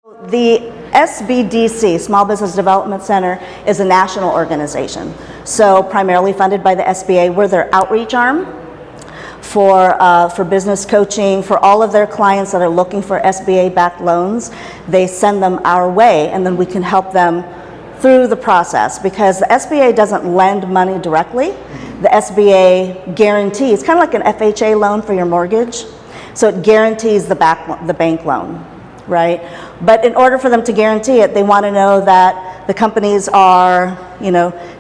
The SBDC, Small Business Development Center, is a national organization. So primarily funded by the SBA. We're their outreach arm for business coaching, for all of their clients that are looking for SBA-backed loans. They send them our way, and then we can help them through the process, because the SBA doesn't lend money directly. The SBA guarantees, kind of like an FHA loan for your mortgage. So it guarantees the bank loan, right? But in order for them to guarantee it, they want to know that the companies are,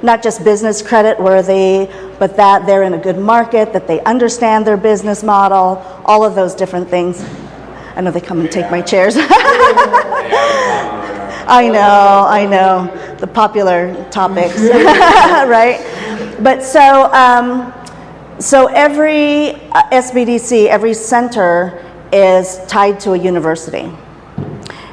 not just business credit worthy, but that they're in a good market, that they understand their business model, all of those different things. I know they come and take my chairs. I know, the popular topics, right? But so every SBDC, every center is tied to a university.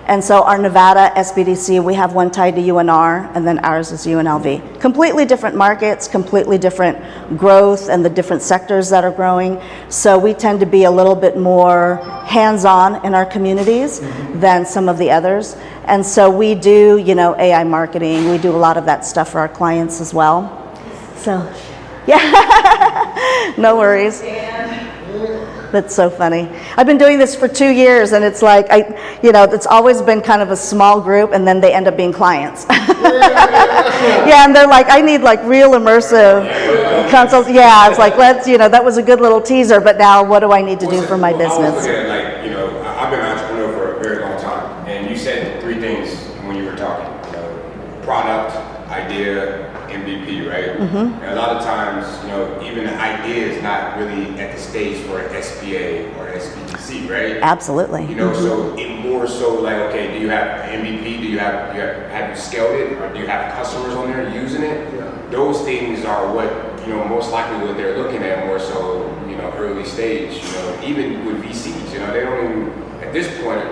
And so our Nevada SBDC, we have one tied to UNR, and then ours is UNLV. Completely different markets, completely different growth, and the different sectors that are growing. So we tend to be a little bit more hands-on in our communities than some of the others. And so we do, AI marketing. We do a lot of that stuff for our clients as well. So, yeah, no worries. That's so funny. I've been doing this for 2 years, and it's like, it's always been kind of a small group, and then they end up being clients. Yeah, and they're like, I need like real immersive consults. Yeah, it's like, that was a good little teaser, but now what do I need to do for my business? I've been an entrepreneur for a very long time, and you said 3 things when you were talking. Product, idea, MVP, right? And a lot of times, even the idea is not really at the stage for an SBA or SBDC, right? Absolutely. So it more so like, okay, do you have MVP? Have you scaled it, or do you have customers on there using it? Yeah. Those things are what most likely what they're looking at more so, early stage. Even with VCs, they don't even at this point,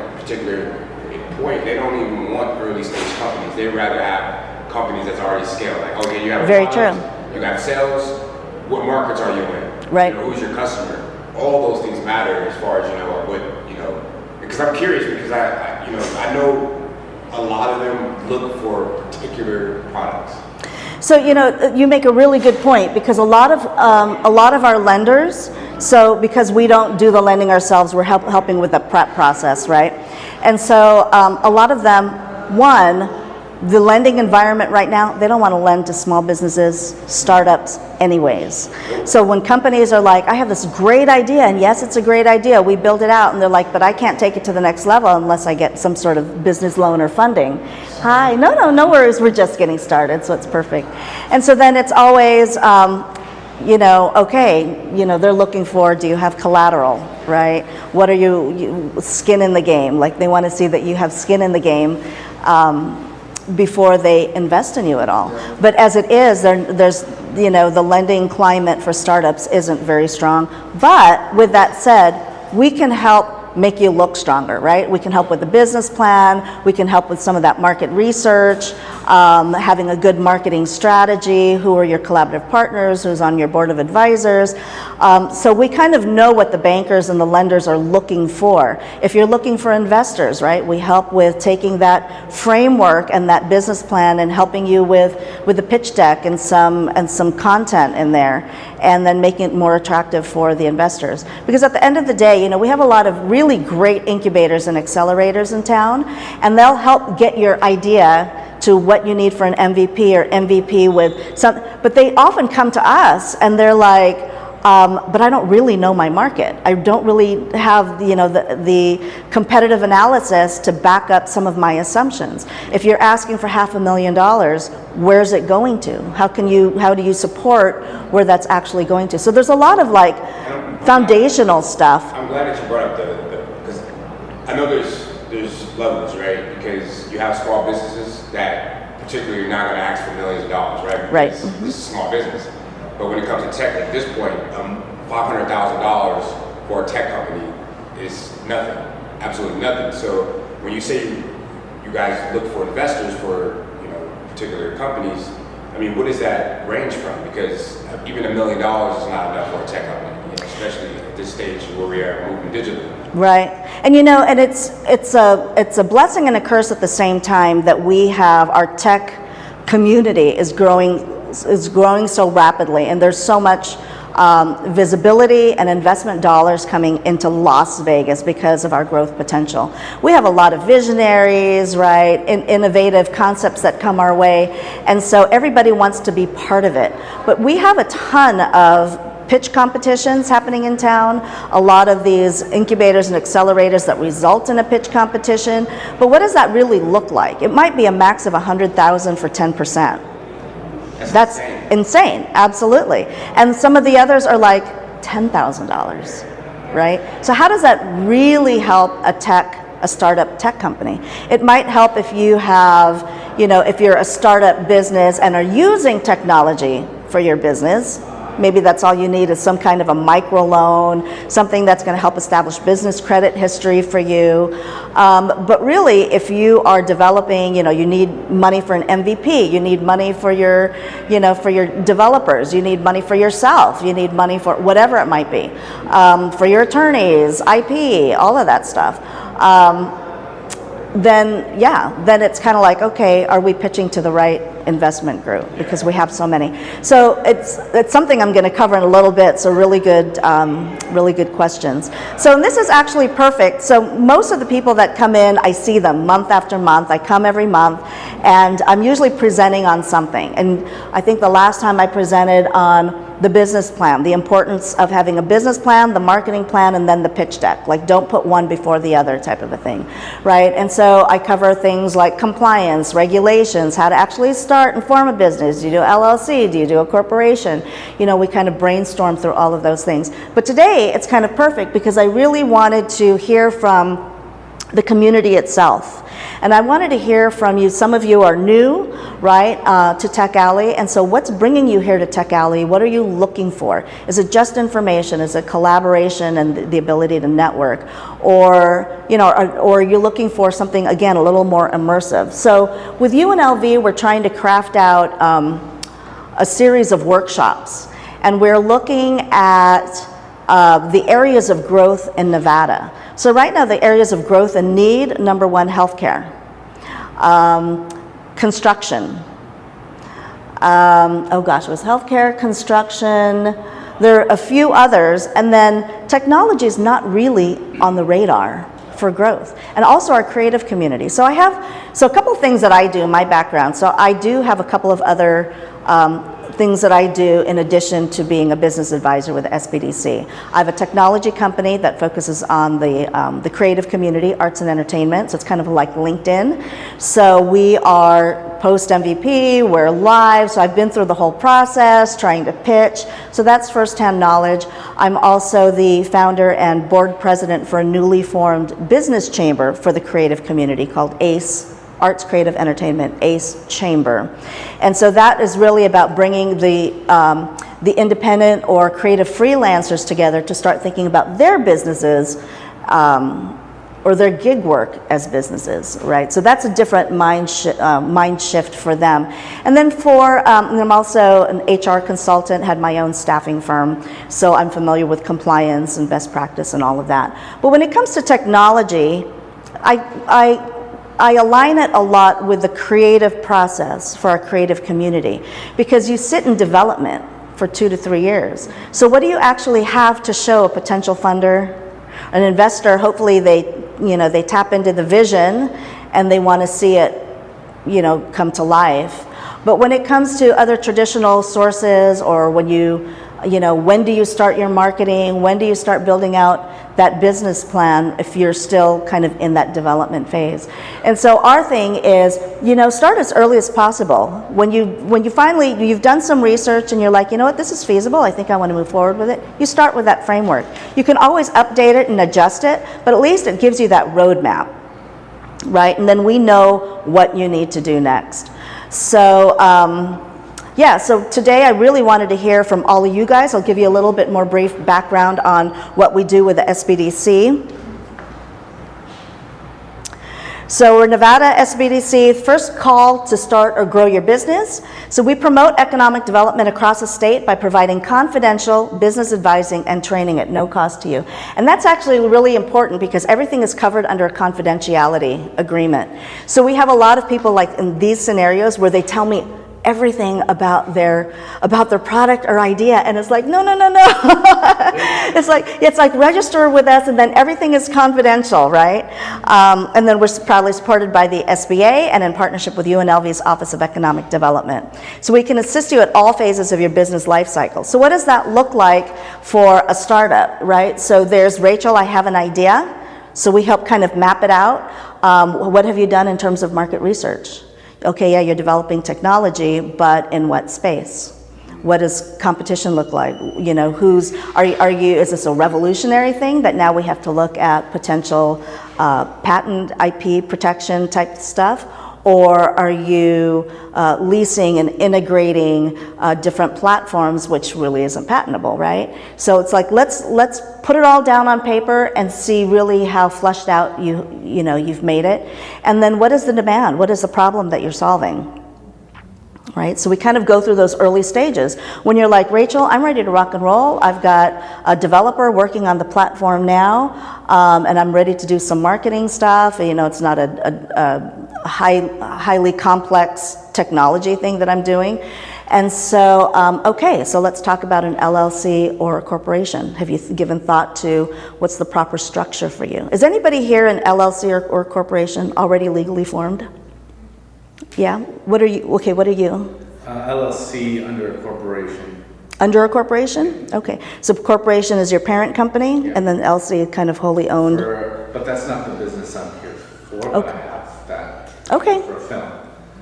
they don't even want early stage companies. They'd rather have companies that's already scaled. Like, okay, you have a product, true. You got sales. What markets are you in? Right. Who's your customer? All those things matter as far as because I'm curious, because I know a lot of them look for particular products. So you make a really good point, because a lot of our lenders. So because we don't do the lending ourselves, we're helping with the prep process, right? And so a lot of them, the lending environment right now, they don't want to lend to small businesses, startups anyways. So when companies are like, I have this great idea, and yes, it's a great idea, we build it out, and they're like, but I can't take it to the next level unless I get some sort of business loan or funding. Hi, no worries, we're just getting started, so it's perfect. And so then it's always, they're looking for, do you have collateral, right? What are you skin in the game? Like, they want to see that you have skin in the game before they invest in you at all. But as it is, there's the lending climate for startups isn't very strong. But with that said, we can help make you look stronger, right? We can help with the business plan. We can help with some of that market research, having a good marketing strategy, who are your collaborative partners, who's on your board of advisors. So we kind of know what the bankers and the lenders are looking for. If you're looking for investors, right, we help with taking that framework and that business plan and helping you with the pitch deck and some content in there, and then making it more attractive for the investors. Because at the end of the day, we have a lot of really great incubators and accelerators in town, and they'll help get your idea to what you need for an MVP or MVP with some, but they often come to us and they're like, but I don't really know my market. I don't really have the competitive analysis to back up some of my assumptions. If you're asking for $500,000, where's it going to? How do you support where that's actually going to? So there's a lot of foundational stuff. I'm glad that you brought up because I know there's levels, right? Because you have small businesses that particularly you're not going to ask for millions of dollars, right? Right. This is a small business. But when it comes to tech, at this point, $500,000 for a tech company is nothing, absolutely nothing. So when you say you guys look for investors for particular companies, what does that range from? Because even $1 million is not enough for a tech company, especially this stage where we are moving digitally. Right, and and it's a blessing and a curse at the same time that we have our tech community is growing so rapidly, and there's so much visibility and investment dollars coming into Las Vegas because of our growth potential. We have a lot of visionaries, right, innovative concepts that come our way, and so everybody wants to be part of it. But we have a ton of pitch competitions happening in town, a lot of these incubators and accelerators that result in a pitch competition. But what does that really look like? It might be a max of 100,000 for 10%. That's insane, absolutely. And some of the others are like $10,000, right? So how does that really help a startup tech company? It might help if you have, if you're a startup business and are using technology for your business. Maybe that's all you need is some kind of a micro loan, something that's going to help establish business credit history for you. But really, if you are developing, you need money for an MVP, you need money for your, for your developers, you need money for yourself, you need money for whatever it might be, for your attorneys, IP, all of that stuff. Then it's kind of like, okay, are we pitching to the right investment group? Because we have so many. So it's something I'm going to cover in a little bit. So really good questions. So this is actually perfect. So most of the people that come in, I see them month after month. I come every month, and I'm usually presenting on something. And I think the last time I presented on the business plan, the importance of having a business plan, the marketing plan, and then the pitch deck. Like, don't put one before the other type of a thing, right? And so I cover things like compliance, regulations, how to actually start and form a business. Do you do LLC? Do you do a corporation? We kind of brainstorm through all of those things. But today, it's kind of perfect because I really wanted to hear from the community itself. And I wanted to hear from you. Some of you are new, right, to Tech Alley. And so what's bringing you here to Tech Alley? What are you looking for? Is it just information? Is it collaboration and the ability to network? Or, or are you looking for something, again, a little more immersive? So with UNLV, we're trying to craft out a series of workshops. And we're looking at the areas of growth in Nevada. So right now, the areas of growth and need, number one, healthcare, construction. It was healthcare, construction. There are a few others, and then technology is not really on the radar for growth, and also our creative community. So a couple of things that I do in my background. So I do have a couple of other things that I do in addition to being a business advisor with SBDC. I have a technology company that focuses on the creative community, arts and entertainment, so it's kind of like LinkedIn. So we are post-MVP, we're live, so I've been through the whole process, trying to pitch, so that's firsthand knowledge. I'm also the founder and board president for a newly formed business chamber for the creative community called ACE, Arts Creative Entertainment, ACE Chamber. And so that is really about bringing the independent or creative freelancers together to start thinking about their businesses or their gig work as businesses, right? So that's a different mind shift for them. And then I'm also an HR consultant, had my own staffing firm, so I'm familiar with compliance and best practice and all of that. But when it comes to technology, I align it a lot with the creative process for our creative community, because you sit in development for 2 to 3 years. So what do you actually have to show a potential funder, an investor? Hopefully they tap into the vision and they want to see it, come to life. But when it comes to other traditional sources, or when when do you start your marketing? When do you start building out that business plan if you're still kind of in that development phase? And so our thing is, start as early as possible. When you finally, you've done some research and you're like, this is feasible, I think I want to move forward with it, you start with that framework. You can always update it and adjust it, but at least it gives you that roadmap, right? And then we know what you need to do next. So, so today I really wanted to hear from all of you guys. I'll give you a little bit more brief background on what we do with the SBDC. So we're Nevada SBDC, first call to start or grow your business. So we promote economic development across the state by providing confidential business advising and training at no cost to you. And that's actually really important because everything is covered under a confidentiality agreement. So we have a lot of people like in these scenarios where they tell me everything about their product or idea, and it's like no. it's like register with us and then everything is confidential, right? And then we're proudly supported by the SBA and in partnership with UNLV's Office of Economic Development. So we can assist you at all phases of your business life cycle. So what does that look like for a startup, right? So there's Rachel, I have an idea. So we help kind of map it out. What have you done in terms of market research? Okay, yeah, you're developing technology, but in what space? What does competition look like? You know, is this a revolutionary thing that now we have to look at potential patent, IP protection type stuff? Or are you leasing and integrating different platforms, which really isn't patentable, right? So it's like, let's put it all down on paper and see really how fleshed out you've made it. And then what is the demand? What is the problem that you're solving? Right, so we kind of go through those early stages. When you're like, Rachel, I'm ready to rock and roll. I've got a developer working on the platform now, and I'm ready to do some marketing stuff. You know, it's not a highly complex technology thing that I'm doing. And so, okay, so let's talk about an LLC or a corporation. Have you given thought to what's the proper structure for you? Is anybody here an LLC or corporation already legally formed? Yeah, what are you? Okay, what are you? LLC under a corporation. Under a corporation? Okay, so corporation is your parent company, Yeah. and then LLC kind of wholly owned. But that's not the business I'm here for. Okay. But I have that. Okay. For a film.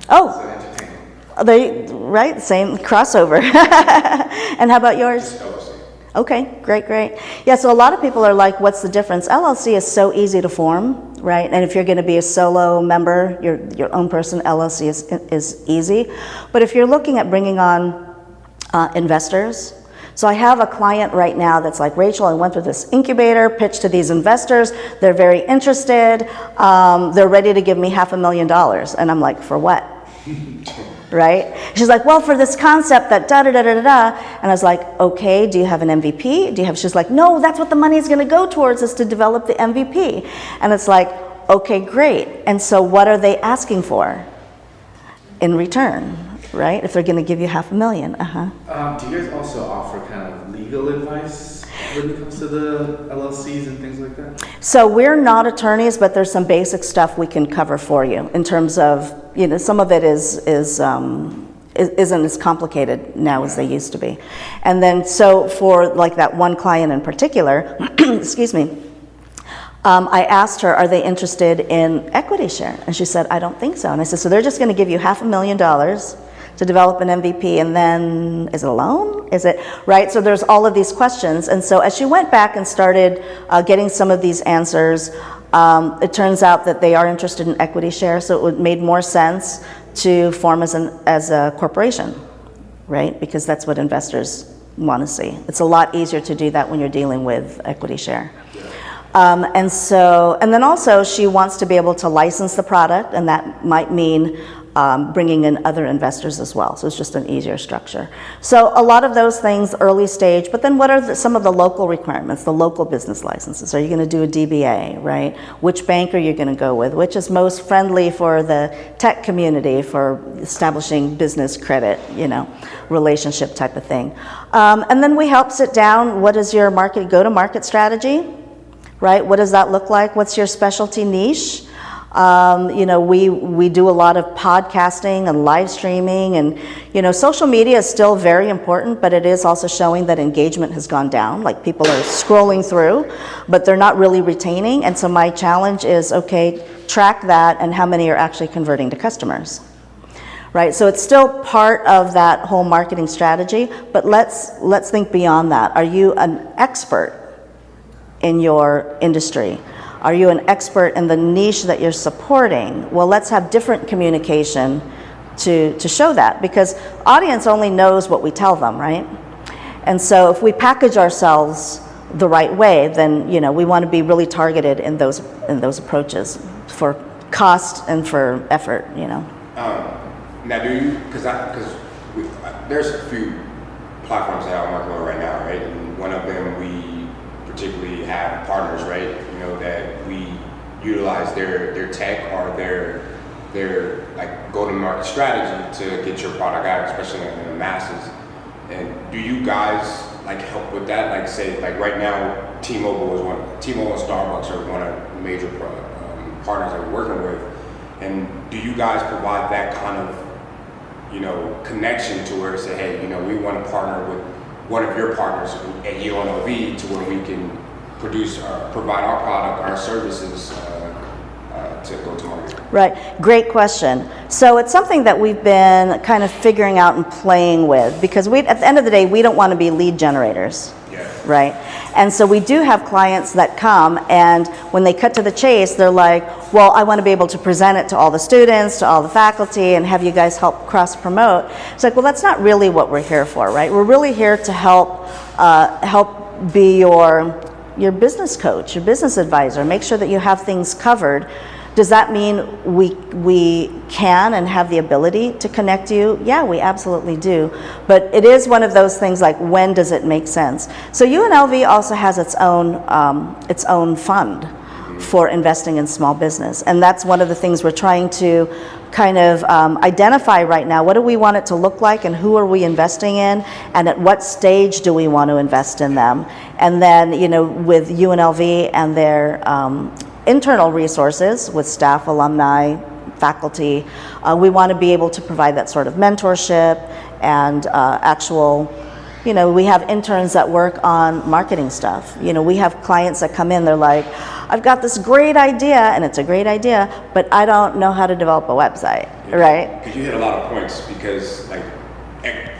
Oh. So entertainment. Right, same crossover. And how about yours? Just LLC. Okay, great. Yeah, so a lot of people are like, what's the difference? LLC is so easy to form, right? And if you're going to be a solo member, your own person, LLC is easy. But if you're looking at bringing on investors, so I have a client right now that's like, Rachel, I went through this incubator, pitched to these investors, they're very interested, they're ready to give me $500,000. And I'm like, for what? Right? She's like, well, for this concept that da-da-da-da-da. And I was like, okay, do you have an MVP? She's like, no, that's what the money is going to go towards, is to develop the MVP. And it's like, okay, great. And so what are they asking for in return, right? If they're going to give you $500,000. Do you guys also offer kind of legal advice when it comes to the LLCs and things like that? So we're not attorneys, but there's some basic stuff we can cover for you in terms of, some of it isn't as complicated now as they used to be. And then so for like that one client in particular, excuse me, I asked her, are they interested in equity share? And she said, I don't think so. And I said, so they're just going to give you $500,000 to develop an MVP, and then is it a loan? Is it, right? So there's all of these questions. And so as she went back and started getting some of these answers, it turns out that they are interested in equity share, so it made more sense to form as a corporation, right? Because that's what investors want to see. It's a lot easier to do that when you're dealing with equity share. And then also she wants to be able to license the product, and that might mean bringing in other investors as well. So it's just an easier structure. So a lot of those things early stage, but then what are some of the local requirements, the local business licenses? Are you going to do a DBA, right? Which bank are you going to go with? Which is most friendly for the tech community for establishing business credit, relationship type of thing. And then we help sit down, what is your go-to-market strategy, right? What does that look like? What's your specialty niche? We do a lot of podcasting and live streaming, and social media is still very important, but it is also showing that engagement has gone down. Like, people are scrolling through, but they're not really retaining. And so my challenge is, okay, track that and how many are actually converting to customers. Right, so it's still part of that whole marketing strategy, but let's think beyond that. Are you an expert in your industry? Are you an expert in the niche that you're supporting? Well, let's have different communication to show that, because audience only knows what we tell them, right? And so if we package ourselves the right way, then we want to be really targeted in those approaches for cost and for effort, you know. Now, do you, because there's a few platforms that I'm working with right now, right? And one of them we particularly have partners, right? You know, that we utilize their tech or their like go-to-market strategy to get your product out, especially in the masses. And do you guys like help with that? Like say, like right now, T-Mobile and Starbucks are one of the major partners that we're working with. And do you guys provide that kind of, you know, connection to where to say, hey, you know, we want to partner with one of your partners at UNLV to where we can provide our product, our services to go to market? Right, great question. So it's something that we've been kind of figuring out and playing with, because at the end of the day, we don't want to be lead generators. Yeah. Right? And so we do have clients that come, and when they cut to the chase, they're like, well, I want to be able to present it to all the students, to all the faculty, and have you guys help cross-promote. It's like, well, that's not really what we're here for, right? We're really here to help be your business coach, your business advisor, make sure that you have things covered. Does that mean we can and have the ability to connect you? Yeah, we absolutely do. But it is one of those things like, when does it make sense? So UNLV also has its own fund for investing in small business. And that's one of the things we're trying to kind of identify right now. What do we want it to look like, and who are we investing in, and at what stage do we want to invest in them? And then, you know, with UNLV and their internal resources with staff, alumni, faculty, we want to be able to provide that sort of mentorship and actual, you know, we have interns that work on marketing stuff. You know, we have clients that come in, they're like, I've got this great idea, and it's a great idea, but I don't know how to develop a website, right? Because you hit a lot of points, because like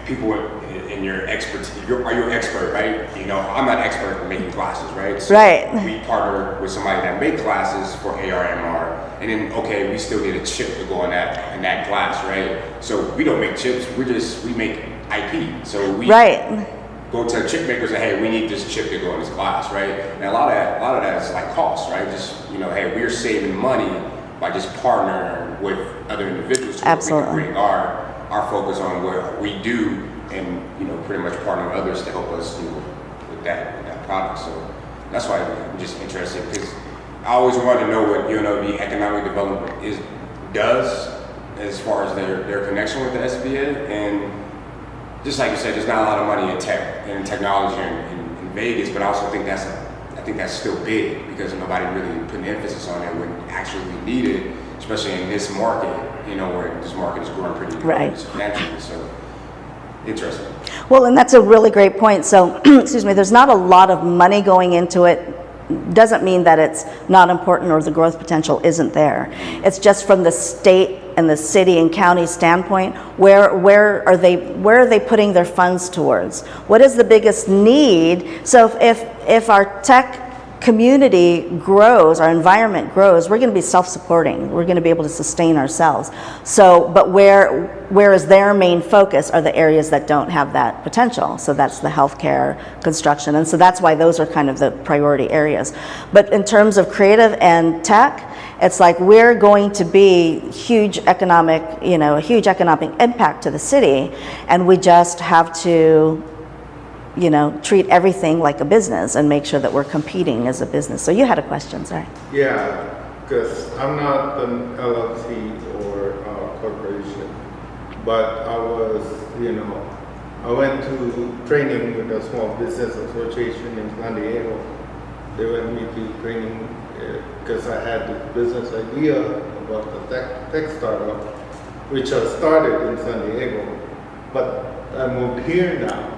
people in your expertise, are you an expert, right? You know, I'm not expert in making glasses, right? So right. We partner with somebody that make glasses for AR/MR, and then okay, we still need a chip to go in that glass, right? So we don't make chips, we make IP. So we go to chip makers and say, hey, we need this chip to go in this glass, right? And a lot of that is like cost, right? Just, you know, hey, we're saving money by just partnering with other individuals so we can bring our focus on what we do, and, you know, pretty much partner with others to help us, you know, with that product. So that's why I'm just interested, because I always wanted to know what UNLV economic development does as far as their connection with the SBA. And just like you said, there's not a lot of money in tech and technology in Vegas, but I also think that's still big, because nobody really putting emphasis on it when actually we need it, especially in this market, you know, where this market is growing pretty substantially. So interesting. Well, and that's a really great point. So, excuse me, there's not a lot of money going into it. Doesn't mean that it's not important or the growth potential isn't there. It's just from the state and the city and county standpoint, where are they putting their funds towards? What is the biggest need? So if our tech community grows, our environment grows, we're going to be self-supporting. We're going to be able to sustain ourselves. So, but where is their main focus are the areas that don't have that potential. So that's the healthcare, construction, and so that's why those are kind of the priority areas. But in terms of creative and tech, it's like we're going to be a huge economic impact to the city, and we just have to, you know, treat everything like a business and make sure that we're competing as a business. So you had a question, sorry. Yeah, because I'm not an LLC or a corporation, but I went to training with a small business association in San Diego. They went me to training because I had this business idea about the tech startup, which I started in San Diego, but I moved here now.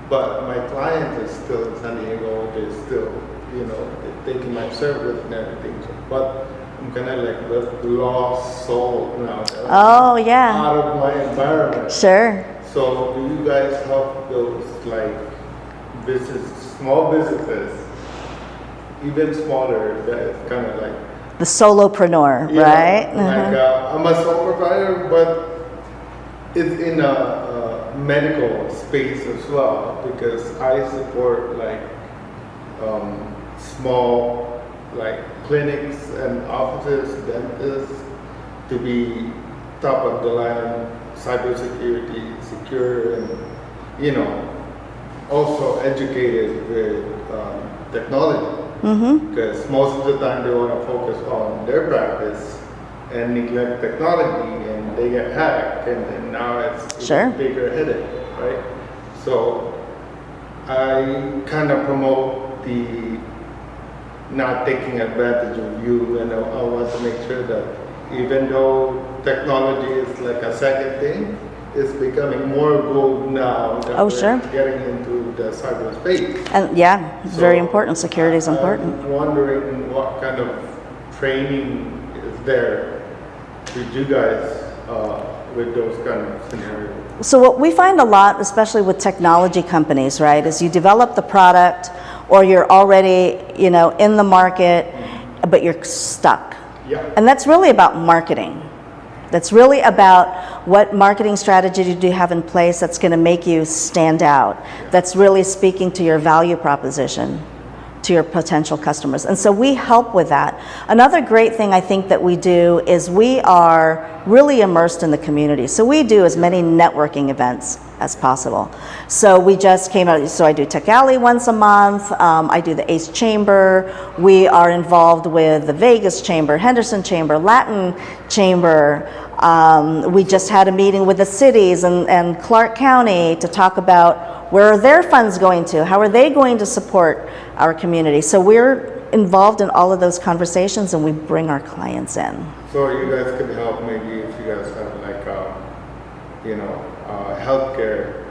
But my client is still in San Diego. They're still, you know, they're taking my service and everything. But I'm kind of like the lost soul now. Oh, yeah. Out of my environment. Sure. So do you guys help those like small businesses, even smaller, that's kind of like the solopreneur, right? Like I'm a sole proprietor, but it's in a medical space as well, because I support like small like clinics and offices, dentists, to be top of the line, cybersecurity, secure, and also educated with technology. Because most of the time they want to focus on their practice and neglect technology, and they get hacked, and now it's Sure. a bigger headache, right? So I kind of promote the not taking advantage of you, and I want to make sure that even though technology is like a second thing, it's becoming more gold now that Oh, we're sure. getting into the cyberspace. And yeah, it's very So, important. Security is important. I'm wondering what kind of training is there with you guys with those kind of scenarios. So what we find a lot, especially with technology companies, right, is you develop the product or you're already, in the market, but you're stuck. Yeah. And that's really about marketing. That's really about what marketing strategy do you have in place that's going to make you stand out, that's really speaking to your value proposition to your potential customers. And so we help with that. Another great thing I think that we do is we are really immersed in the community. So we do as many networking events as possible. So we just came out, so I do Tech Alley once a month, I do the ACE Chamber, we are involved with the Vegas Chamber, Henderson Chamber, Latin Chamber. We just had a meeting with the cities and Clark County to talk about where are their funds going to, how are they going to support our community. So we're involved in all of those conversations and we bring our clients in. So you guys could help maybe if you guys have like healthcare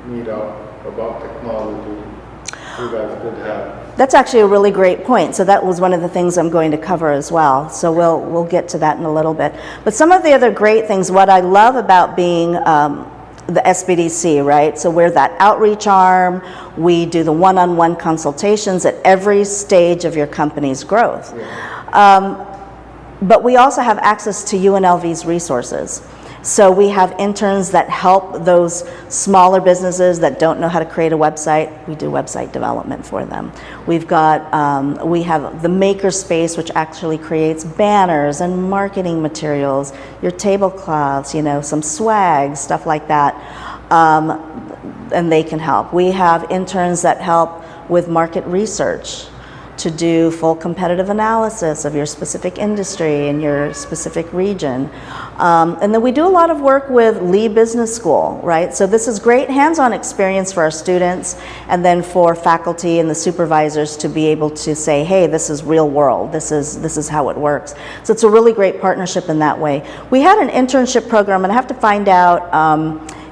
meetup about technology. You guys could have. That's actually a really great point. So that was one of the things I'm going to cover as well. So we'll get to that in a little bit. But some of the other great things, what I love about being the SBDC, right? So we're that outreach arm. We do the one-on-one consultations at every stage of your company's growth. Yeah. But we also have access to UNLV's resources. So we have interns that help those smaller businesses that don't know how to create a website. We do website development for them. We've got, we have the makerspace, which actually creates banners and marketing materials, your tablecloths, some swag, stuff like that, and they can help. We have interns that help with market research, to do full competitive analysis of your specific industry and your specific region. And then we do a lot of work with Lee Business School, right? So this is great hands-on experience for our students and then for faculty and the supervisors to be able to say, hey, this is real world, this is how it works. So it's a really great partnership in that way. We had an internship program, and I have to find out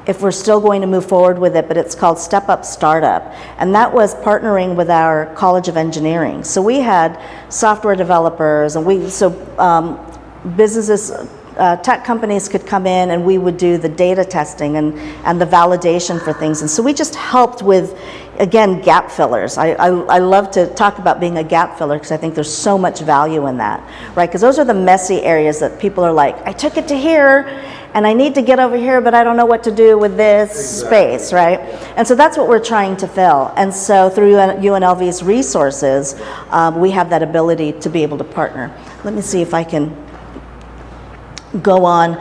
if we're still going to move forward with it, but it's called Step Up Startup. And that was partnering with our College of Engineering. So we had software developers, and businesses, tech companies could come in and we would do the data testing and the validation for things. And so we just helped with, again, gap fillers. I love to talk about being a gap filler because I think there's so much value in that, right? Because those are the messy areas that people are like, I took it to here, and I need to get over here, but I don't know what to do with this space, right? And so that's what we're trying to fill. And so through UNLV's resources, we have that ability to be able to partner. Let me see if I can go on.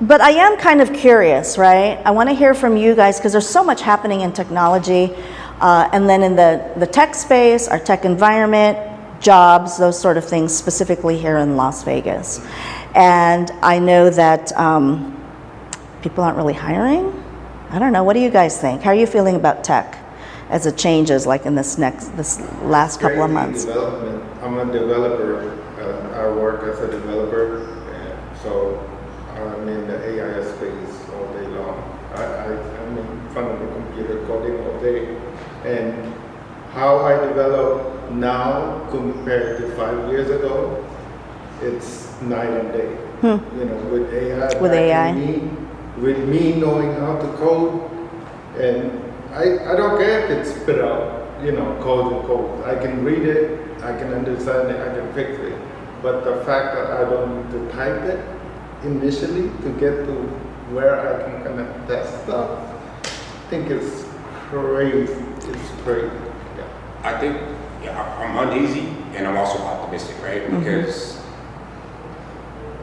But I am kind of curious, right? I want to hear from you guys because there's so much happening in technology, and then in the tech space, our tech environment, jobs, those sort of things, specifically here in Las Vegas. And I know that people aren't really hiring. I don't know. What do you guys think? How are you feeling about tech as it changes, like in this last couple of months? Development. I'm a developer. I work as a developer, so I'm in the AI space all day long. I'm in front of the computer coding all day, and how I develop now compared to 5 years ago, it's night and day. With AI. With AI. With me knowing how to code, and I don't care if it's spit out, code and code. I can read it, I can understand it, I can fix it. But the fact that I don't need to type it initially to get to where I can kind of test stuff, I think it's crazy. It's crazy. Yeah. I think I'm uneasy and I'm also optimistic, right? Because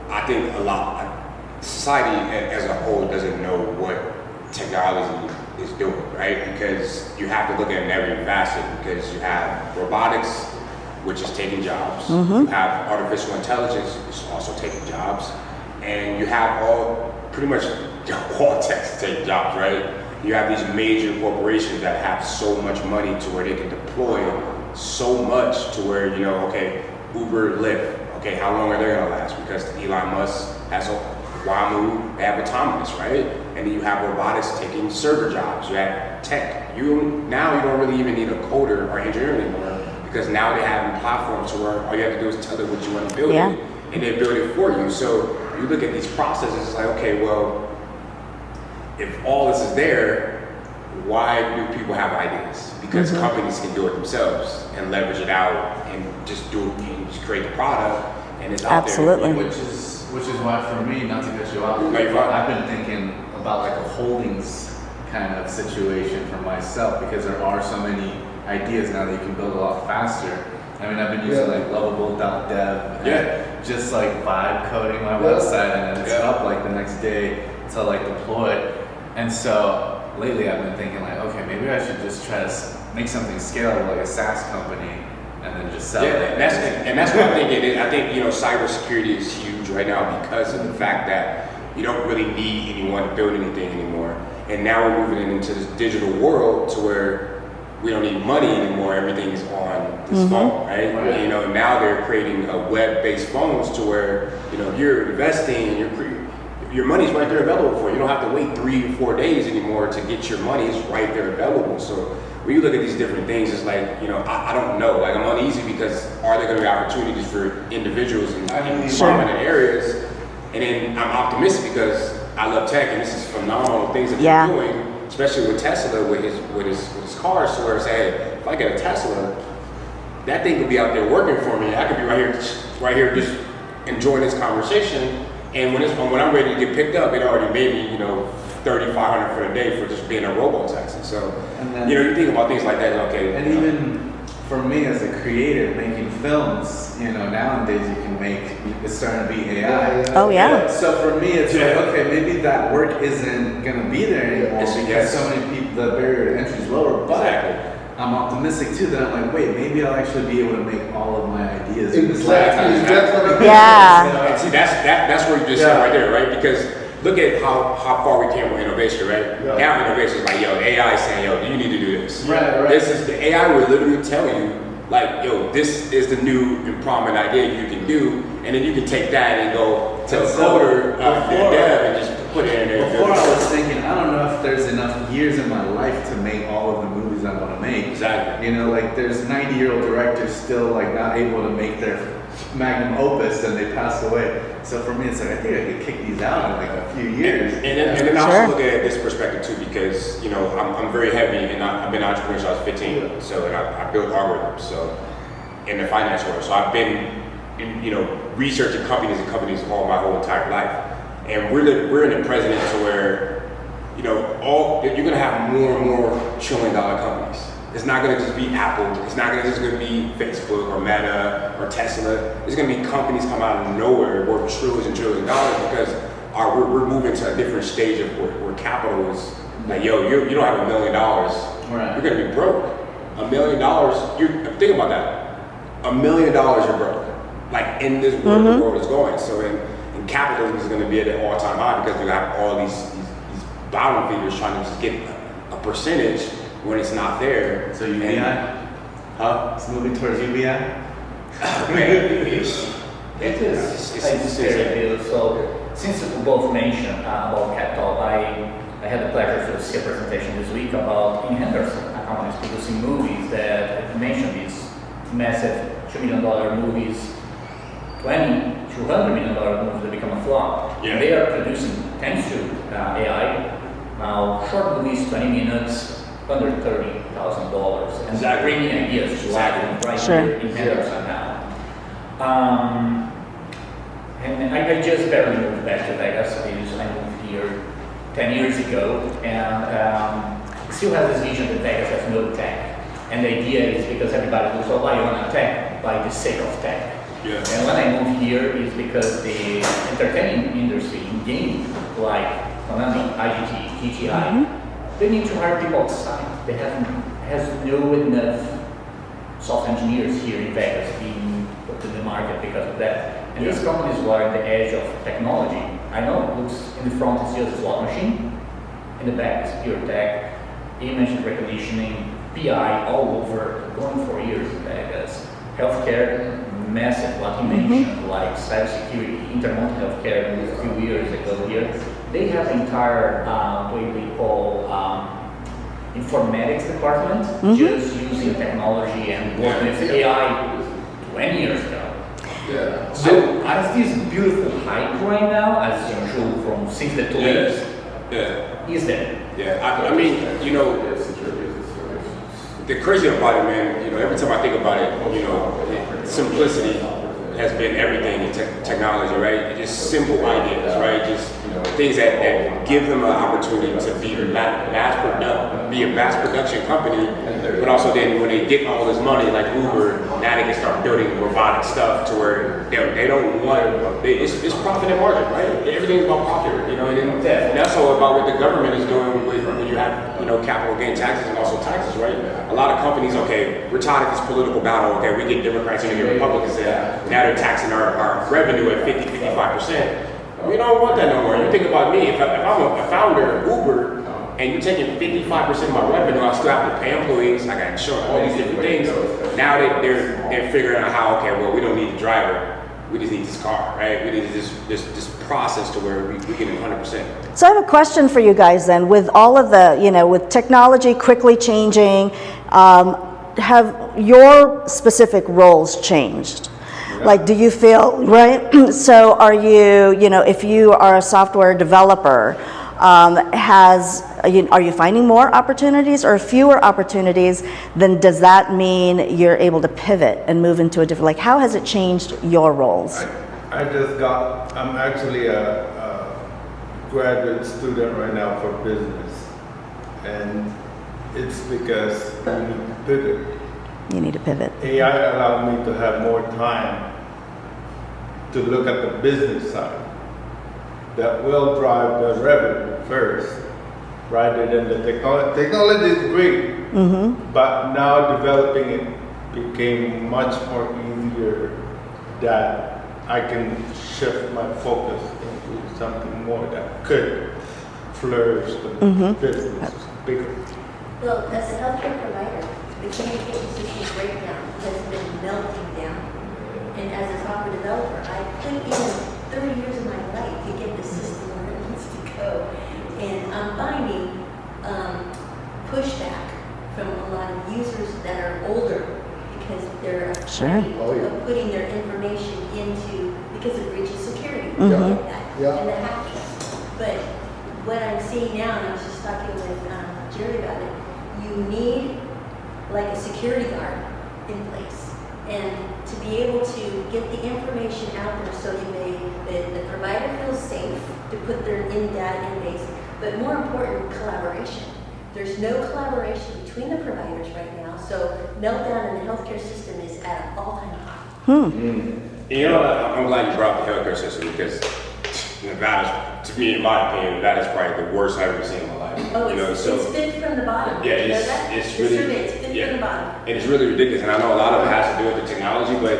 I think society as a whole doesn't know what technology is doing, right? Because you have to look at it in every facet, because you have robotics, which is taking jobs. You have artificial intelligence, which is also taking jobs. And you have pretty much all techs taking jobs, right? You have these major corporations that have so much money to where they can deploy so much to where, okay, Uber, Lyft, okay, how long are they gonna last? Because Elon Musk has Waymo, they have autonomous, right? And then you have robotics taking server jobs. You have tech. Now you don't really even need a coder or engineer anymore, because now they have platforms where all you have to do is tell it what you want to build it, and they build it for you. So you look at these processes, it's like, okay, well, if all this is there, why do people have ideas? Because companies can do it themselves and leverage it out and just do it and just create the product, and it's out Absolutely. there. Which is why for me, not to cut you off, No, you're fine. I've been thinking about like a holdings kind of situation for myself, because there are so many ideas now that you can build a lot faster. I mean, I've been using like lovable.dev and just like vibe coding my website, and then it's up like the next day to like deploy it. And so lately I've been thinking like, okay, maybe I should just try to make something scalable, like a SaaS company, and then just sell it. And that's what I think it is. I think, cybersecurity is huge right now because of the fact that you don't really need anyone to build anything anymore. And now we're moving into this digital world to where we don't need money anymore. Everything is on this phone, right? Now they're creating web-based phones to where, you're investing and your money's right there available for you. You don't have to wait 3 or 4 days anymore to get your money. It's right there available. So when you look at these different things, it's like, I don't know. Like, I'm uneasy because are there going to be opportunities for individuals in prominent areas? And then I'm optimistic because I love tech, and this is phenomenal things that they're doing, especially with Tesla with his cars. So where it's, hey, if I get a Tesla, that thing could be out there working for me. I could be right here just enjoying this conversation. And when I'm ready to get picked up, it already made me, $3,500 for a day for just being a robo-taxi. So, you think about things like that, okay. And even for me as a creator making films, nowadays it's starting to be AI. Oh yeah. So for me, it's like, okay, maybe that work isn't gonna be there anymore because so many people, the barrier to entry is lower. But I'm optimistic too that I'm like, wait, maybe I'll actually be able to make all of my ideas in this lifetime. Yeah. See, that's where you just said right there, right? Because look at how far we came with innovation, right? Now innovation is like, AI is saying, do you need to do this? Right. This is the AI will literally tell you, like, this is the new and prominent idea you can do, and then you can take that and go to a coder, dev, and just put it in there. Before I was thinking, I don't know if there's enough years in my life to make all of the movies I want to make. Exactly. Like there's 90-year-old directors still like not able to make their magnum opus, and they pass away. So for me, it's like I think I could kick these out in like a few years. And then I also look at it this perspective too, because I'm very heavy, and I've been an entrepreneur since I was 15. So I built algorithms. So in the finance world, so I've been researching companies all my whole entire life. And we're in a president to where you're gonna have more and more $1 trillion companies. It's not gonna just be Apple. It's not gonna just be Facebook or Meta or Tesla. It's gonna be companies come out of nowhere worth trillions and trillions of dollars because we're moving to a different stage of where capital is like, you don't have $1 million. Right. You're gonna be broke. $1 million. Think about that. $1 million you're broke. Like in this world, the world is going. So and capitalism is going to be at an all-time high because you have all these bottom feeders trying to just get a percentage when it's not there. So UBI? It's moving towards UBI? It's insane. So since you both mentioned about capital, I had the pleasure to see a presentation this week about in Henderson, a company producing movies that mentioned these massive $2 million movies, $200 million movies that become a flop. Yeah. They are producing, thanks to AI, now short movies, 20 minutes, under $30,000, and they're bringing ideas to life right here in Henderson now. And I just barely moved back to Vegas. I moved here 10 years ago, and still have this vision that Vegas has no tech. And the idea is because everybody looks, oh, why you want to tech? By the sake of tech. Yeah. And when I moved here is because the entertainment industry in gaming, like Konami, IGT, GTI, they need to hire people outside. They has no enough software engineers here in Vegas being put to the market because of that. And these companies were at the edge of technology. I know it looks in the front is just a slot machine, in the back is pure tech, image recognition, PI all over, going for years in Vegas. Healthcare, massive, like you mentioned, like cybersecurity, Intermont Healthcare a few years ago here. They have an entire, what we call informatics department, just using technology and working with AI 20 years ago. Yeah. So as this beautiful hype right now, as usual from since the 20s, is there? Yeah, I mean, you know, the crazy about it, man, you know, every time I think about it, you know, simplicity has been everything in technology, right? Just simple ideas, right? Just things that give them an opportunity to be a mass production company, but also then when they get all this money, like Uber, now they can start building robotic stuff to where they don't want, it's profit and margin, right? Everything's about profit, you know, and that's all about what the government is doing with when you have, you know, capital gain taxes and also taxes, right? A lot of companies, okay, we're tired of this political battle, okay, we get Democrats and we get Republicans in, now they're taxing our revenue at 55%. We don't want that no more. You think about me, if I'm a founder of Uber and you're taking 55% of my revenue, I still have to pay employees, I got insurance, all these different things. Now they're figuring out how, okay, well, we don't need the driver, we just need this car, right? We need this process to where we get it 100%. So I have a question for you guys then. With all of the, you know, with technology quickly changing, have your specific roles changed? Like, do you feel, right? So are you, you know, if you are a software developer, are you finding more opportunities or fewer opportunities? Then does that mean you're able to pivot and move into a different, like, how has it changed your roles? I'm actually a graduate student right now for business. And it's because we need to pivot. You need to pivot. AI allowed me to have more time to look at the business side that will drive the revenue first, rather than the technology. Technology is great, but now developing it became much more easier that I can shift my focus into something more that could flourish the business bigger. Well, as a healthcare provider, the communication system breakdown has been melting down. And as a software developer, I put in 30 years of my life to get the system where it needs to go. And I'm finding pushback from a lot of users that are older because they're afraid of putting their information into, because it breaches security. And the hacking. But what I'm seeing now, and I was just talking with Jerry about it, you need like a security guard in place. And to be able to get the information out there so the provider feels safe to put their data in base, but more important, collaboration. There's no collaboration between the providers right now, so meltdown in the healthcare system is at an all-time high. You know, I'm glad you brought up the healthcare system because Nevada's, to me, in my opinion, Nevada's probably the worst I've ever seen in my life. Oh, you know, it's fifth from the bottom. Yeah, You know that? it's The really, survey is fifth from the bottom. and it's really ridiculous. And I know a lot of it has to do with the technology, but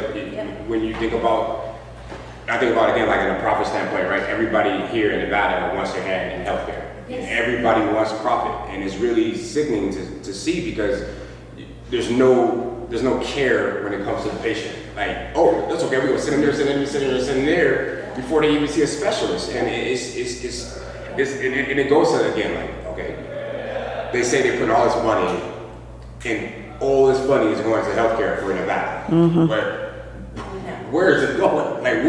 when you think about, I think about it again, like in a profit standpoint, right? Everybody here in Nevada wants their hand in healthcare. Yes. And everybody wants profit, and it's really sickening to see because there's no care when it comes to the patient. Like, oh, that's okay, we're gonna send them there, send them there, send them there, send them there before they even see a specialist. And it goes to, again, like, okay, they say they put all this money and all this money is going to healthcare for Nevada. But where is it going? Like,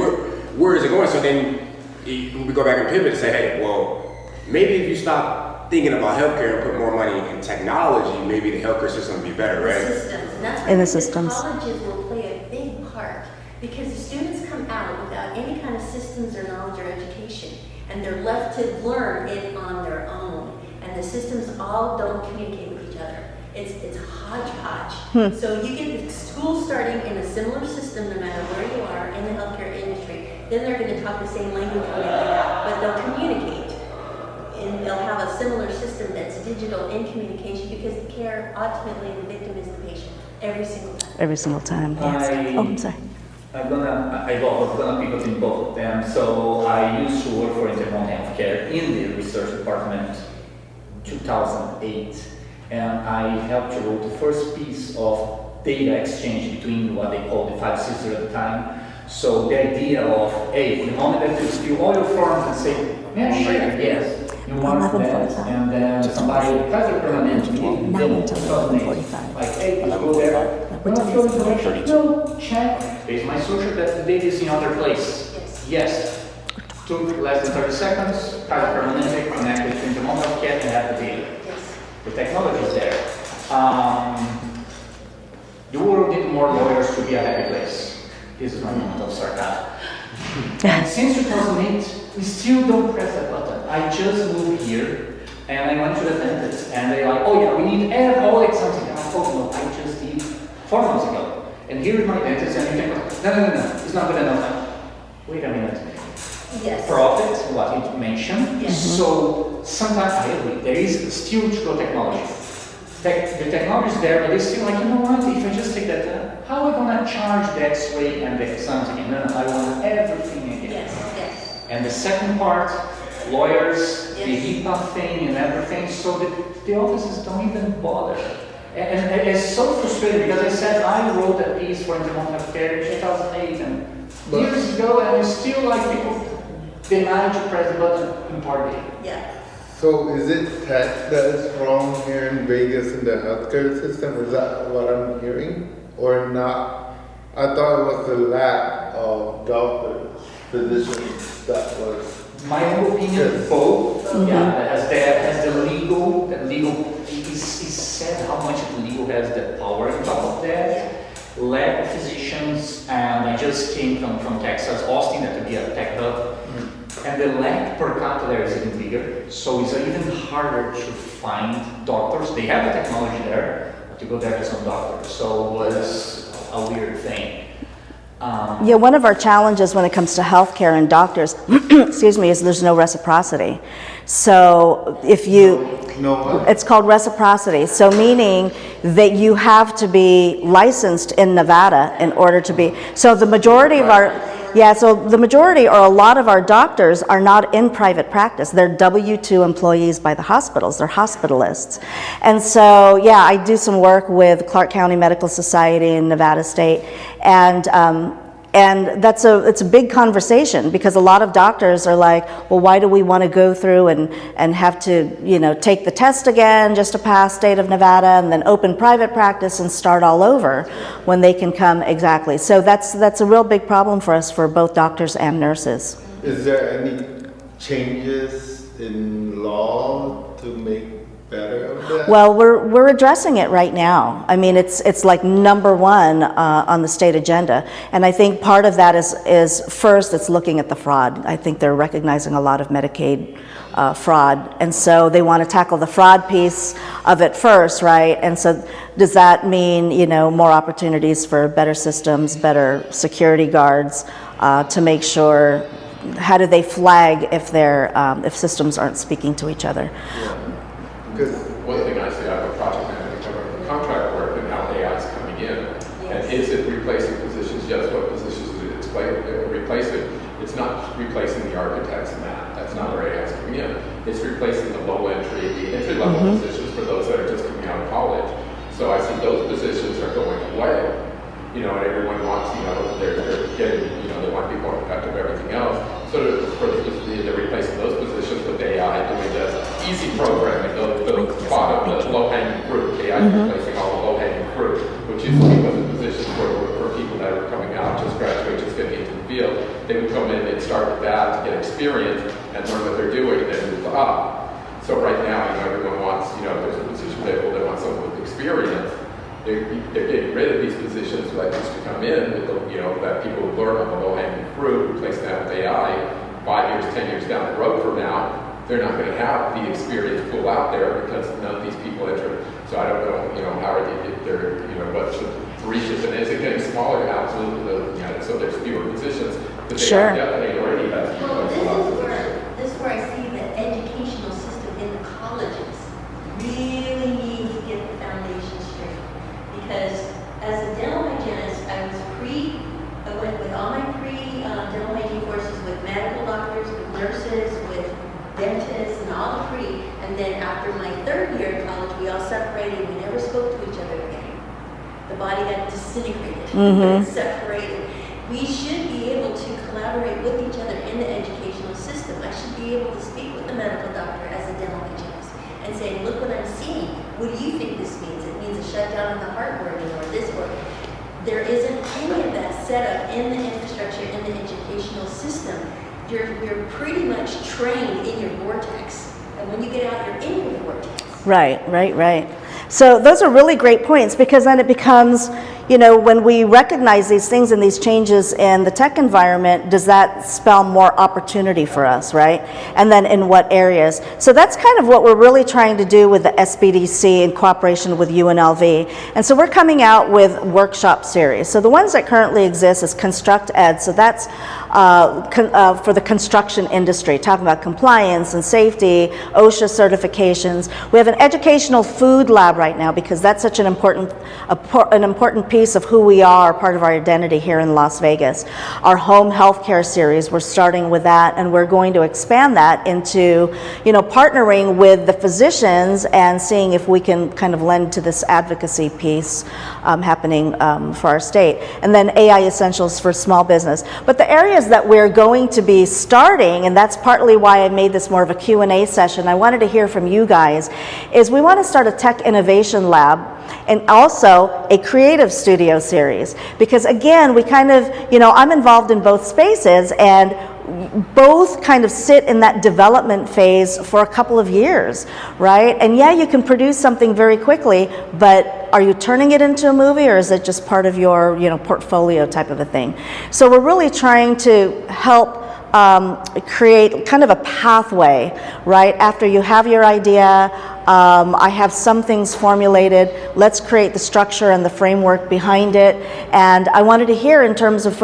where is it going? So then we go back and pivot and say, hey, well, maybe if you stop thinking about healthcare and put more money in technology, maybe the healthcare system would be better, right? The systems, and that's In the why systems. colleges will play a big part because the students come out without any kind of systems or knowledge or education, and they're left to learn it on their own. And the systems all don't communicate with each other. It's a hodgepodge. So you get the school starting in a similar system no matter where you are in the healthcare industry. Then they're going to talk the same language when they get out, but they'll communicate. And they'll have a similar system that's digital in communication because the care, ultimately, the victim is the patient every single time. Every single time, yes. I'm sorry. I'm gonna pick up in both of them. So I used to work for Intermont Healthcare in the research department 2008, and I helped to write the first piece of data exchange between what they call the 5 sisters at the time. So the idea of, hey, the moment that you fill all your forms and say, yeah, sure, yes, you want that, 11:45. and then somebody present permanent, Now until 11:45. like, hey, you go there. We're No, telling fill you information. No, check. Is my social that the data is in other place? Yes. Took less than 30 seconds, private permanent, connected to the moment of get and have the data. Yes. The technology is there. The world need more lawyers to be a happy place. This is my moment of sarcasm. And since 2008, we still don't press that button. I just moved here, and I went to the dentist, and they're like, oh yeah, we need all exams. And I told them, no, I just did 4 months ago. And here is my dentist, and you think, no, it's not good enough. Wait a minute. Yes. Profit, what you mentioned. Yes. So sometimes I agree, there is still true technology. The technology is there, but it's still like, you know what, if I just take that down, how am I going to charge the X-ray and the exams again? No, I want everything again. Yes. And the second part, lawyers, Yes. the HIPAA thing and everything, so the offices don't even bother. And it's so frustrating because I said I wrote a piece for Intermont Healthcare in 2008 and years ago, and it's still like people deny to press the button in Part A. Yeah. So is it tech that is wrong here in Vegas in the healthcare system? Is that what I'm hearing? Or not? I thought it was the lack of doctors, physicians that was. My own opinion, Yes. both. Yeah, as the legal, is said how much the legal has the power on top of that. Lack of physicians, and I just came from Texas, Austin, that would be a tech hub. And the lack per capita there is even bigger, so it's even harder to find doctors. They have the technology there, but to go there to some doctors, so it was a weird thing. Yeah, one of our challenges when it comes to healthcare and doctors, excuse me, is there's no reciprocity. So if you, No what? it's called reciprocity. So meaning that you have to be licensed in Nevada in order to be, so the majority of our, so the majority or a lot of our doctors are not in private practice. They're W-2 employees by the hospitals. They're hospitalists. And so, yeah, I do some work with Clark County Medical Society in Nevada State, and it's a big conversation because a lot of doctors are like, well, why do we want to go through and have to, take the test again just to pass state of Nevada and then open private practice and start all over when they can come exactly. So that's a real big problem for us for both doctors and nurses. Is there any changes in law to make better of that? Well, we're addressing it right now. I mean, it's like number one on the state agenda, and I think part of that is first it's looking at the fraud. I think they're recognizing a lot of Medicaid fraud, and so they want to tackle the fraud piece of it first, right? And so does that mean more opportunities for better systems, better security guards to make sure? How do they flag if systems aren't speaking to each other? One thing I see, I have a project manager covering the contract work and how AI is coming in. And is it replacing positions? Yes, what positions is it replacing? It's not replacing the architects and that's not where AI is coming in. It's replacing the entry-level positions for those that are just coming out of college. So I see those positions are going away. And everyone wants, they're getting, they want to be more effective, everything else. So they're replacing those positions with AI, doing the easy programming, the bottom, the low-hanging fruit. AI is replacing all the low-hanging fruit, which used to be the positions for people that are coming out, just graduate, just getting into the field. They would come in and start with that to get experience and learn what they're doing and then move up. So right now, everyone wants, if there's a position available, they want someone with experience. They're getting rid of these positions like this to come in with that people learn on the low-hanging fruit, replacing that with AI. 5 years, 10 years down the road from now, they're not going to have the experience pool out there because none of these people enter. So I don't know, how are they get their, what should 3 shift, and is it getting smaller? Absolutely, so there's fewer positions, but they Sure. are definitely already has. Well, this is where I see the educational system in the colleges really needs to get the foundation straight. Because as a dental hygienist, I went with all my dental hygiene courses with medical doctors, with nurses, with dentists, and all the pre. And then after my 3rd year of college, we all separated. We never spoke to each other again. The body got disintegrated, separated. We should be able to collaborate with each other in the educational system. I should be able to speak with the medical doctor as a dental hygienist and say, look what I'm seeing. What do you think this means? It means a shutdown of the heart organ or this organ. There isn't any of that set up in the infrastructure, in the educational system. You're pretty much trained in your vortex. And when you get out, you're in your vortex. Right. So those are really great points, because then it becomes, when we recognize these things and these changes in the tech environment, does that spell more opportunity for us, right? And then in what areas? So that's kind of what we're really trying to do with the SBDC in cooperation with UNLV. And so we're coming out with workshop series. So the ones that currently exist is Construct Ed. So that's for the construction industry, talking about compliance and safety, OSHA certifications. We have an educational food lab right now, because that's such an important piece of who we are, part of our identity here in Las Vegas. Our home healthcare series, we're starting with that, and we're going to expand that into, partnering with the physicians and seeing if we can kind of lend to this advocacy piece happening for our state. And then AI essentials for small business. But the areas that we're going to be starting, and that's partly why I made this more of a Q&A session, I wanted to hear from you guys, is we want to start a tech innovation lab and also a creative studio series. Because again, we kind of, I'm involved in both spaces, and both kind of sit in that development phase for a couple of years, right? And yeah, you can produce something very quickly, but are you turning it into a movie, or is it just part of your, portfolio type of a thing? So we're really trying to help create kind of a pathway, right? After you have your idea, I have some things formulated, let's create the structure and the framework behind it. And I wanted to hear, in terms of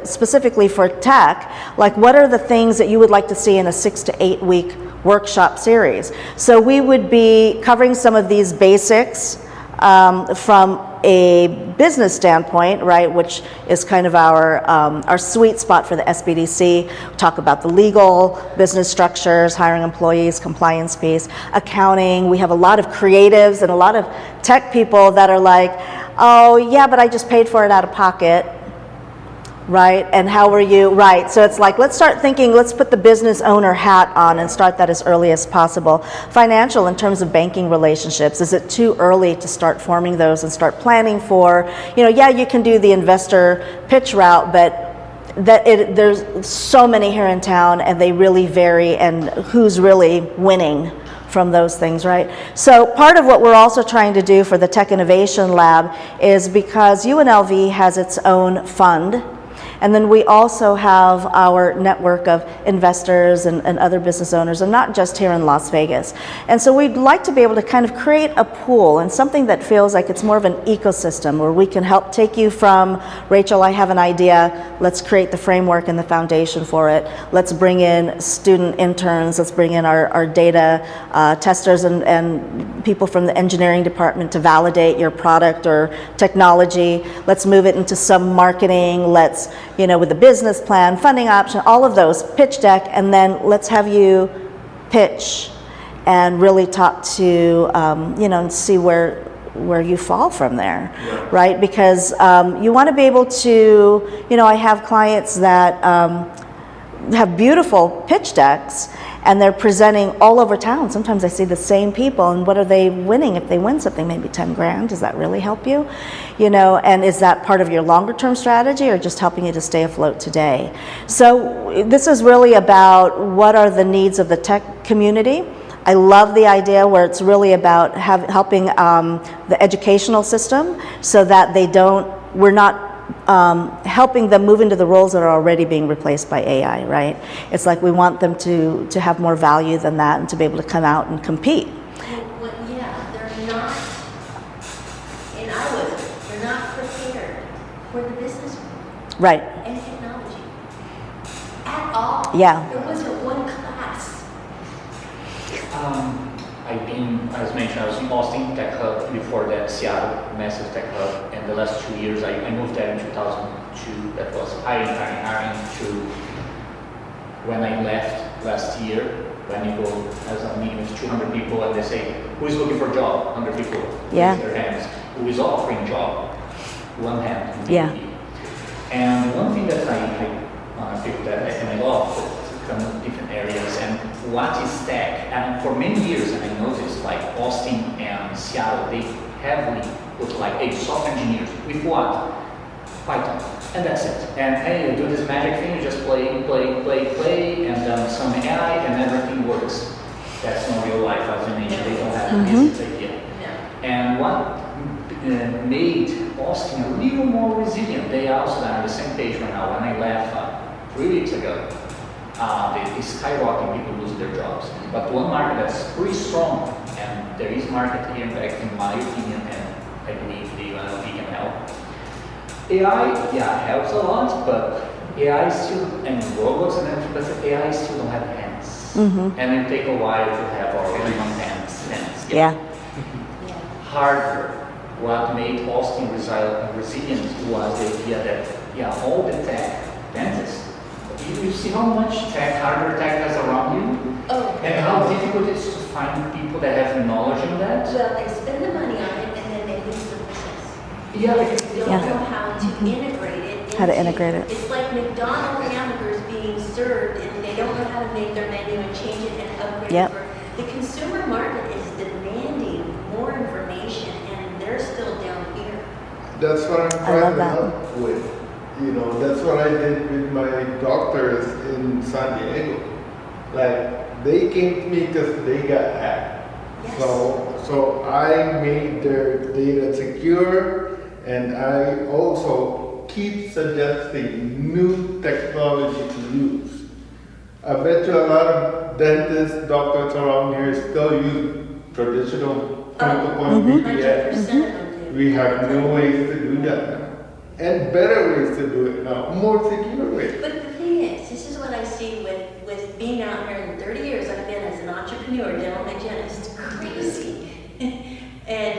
specifically for tech, like what are the things that you would like to see in a 6 to 8 week workshop series? So we would be covering some of these basics from a business standpoint, right, which is kind of our sweet spot for the SBDC. Talk about the legal, business structures, hiring employees, compliance piece, accounting. We have a lot of creatives and a lot of tech people that are like, oh yeah, but I just paid for it out of pocket. Right, and how are you, right, so it's like, let's start thinking, let's put the business owner hat on and start that as early as possible. Financial, in terms of banking relationships, is it too early to start forming those and start planning for, yeah, you can do the investor pitch route, but there's so many here in town, and they really vary, and who's really winning from those things, right? So part of what we're also trying to do for the Tech Innovation Lab is, because UNLV has its own fund, and then we also have our network of investors and other business owners, and not just here in Las Vegas. And so we'd like to be able to kind of create a pool and something that feels like it's more of an ecosystem, where we can help take you from, Rachel, I have an idea, let's create the framework and the foundation for it. Let's bring in student interns, let's bring in our data testers and people from the engineering department to validate your product or technology. Let's move it into some marketing, let's, with the business plan, funding option, all of those, pitch deck, and then let's have you pitch and really talk to, and see where you fall from there, right? Because you want to be able to, I have clients that have beautiful pitch decks, and they're presenting all over town. Sometimes I see the same people, and what are they winning? If they win something, maybe 10 grand, does that really help you? And is that part of your longer term strategy, or just helping you to stay afloat today? So this is really about what are the needs of the tech community. I love the idea where it's really about helping the educational system, so that we're not helping them move into the roles that are already being replaced by AI, right? It's like we want them to have more value than that, and to be able to come out and compete. Well, yeah, they're not for the business Right. and technology at all. Yeah. There wasn't one class. I've been, as mentioned, I was in Austin Tech Hub, before that Seattle, massive tech hub, and the last 2 years I moved there in 2002. That was hiring to when I left last year, when you go as a meeting with 200 people and they say, who is looking for a job? 100 people Yeah. raise their hands. Who is offering job? One hand. Yeah. maybe. And one thing that I feel that and I love from different areas and what is tech? And for many years, and I noticed like Austin and Seattle, they heavily look like a software engineers with what? Python, and that's it. And hey, you do this magic thing, you just play, and some AI, and everything works. That's not real life, as you mentioned. They don't have a business idea. No. And what made Austin a little more resilient? They also are on the same page right now. When I left 3 weeks ago, they skyrocketing, people losing their jobs. But one market that's pretty strong, and there is market here, in fact, in my opinion, and I believe the UNLV can help. AI, yeah, helps a lot, but AI still, and robots and everything, but AI still don't have hands. And it take a while to have our human hands. Yeah. Hardware. What made Austin resilient was the idea that, yeah, all the tech, dentists, you see how much tech, hardware tech has around you? Oh. And how difficult it is to find people that have knowledge in that? Well, they spend the money on it and then they lose the business. Yeah, Because they don't Yeah. know how to integrate it. How to into- integrate it. It's like McDonald's hamburgers being served and they don't know how to make their menu and change it and upgrade Yep. it. The consumer market is demanding more information and they're still down here. That's what I'm I love trying to that. help with. You know, that's what I did with my doctors in San Diego. Like, they came to me because they got hacked. Yes. So I made their data secure, and I also keep suggesting new technology to use. I bet you a lot of dentists, doctors around here still use traditional point-to-point BPS. 100% of them do. We have new ways to do that now. And better ways to do it now, more secure ways. But the thing is, this is what I see with being out here in 30 years I've been as an entrepreneur, dental hygienist, crazy. And